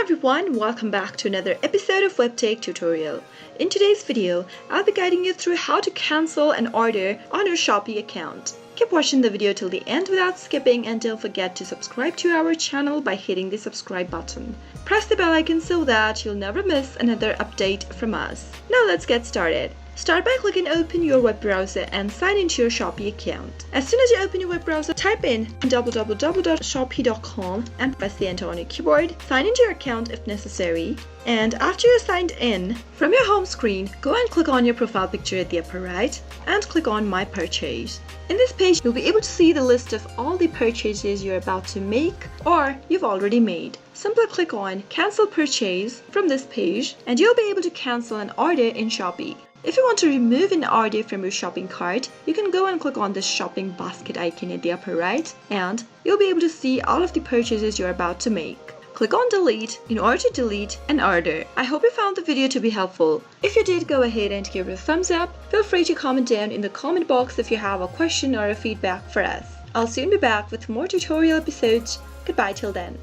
everyone, welcome back to another episode of WebTech Tutorial. In today's video, I'll be guiding you through how to cancel an order on your Shopee account. Keep watching the video till the end without skipping, and don't forget to subscribe to our channel by hitting the subscribe button. Press the bell icon so that you'll never miss another update from us. Now let's get started. Start by clicking open your web browser and sign into your Shopee account. As soon as you open your web browser, type in www.shopee.com and press the enter on your keyboard. Sign into your account if necessary. And after you're signed in, from your home screen, go and click on your profile picture at the upper right and click on My Purchase. In this page, you'll be able to see the list of all the purchases you're about to make or you've already made. Simply click on Cancel Purchase from this page and you'll be able to cancel an order in Shopee. If you want to remove an order from your shopping cart, you can go and click on the shopping basket icon at the upper right and you'll be able to see all of the purchases you're about to make. Click on Delete in order to delete an order. I hope you found the video to be helpful. If you did, go ahead and give it a thumbs up. Feel free to comment down in the comment box if you have a question or a feedback for us. I'll soon be back with more tutorial episodes. Goodbye till then.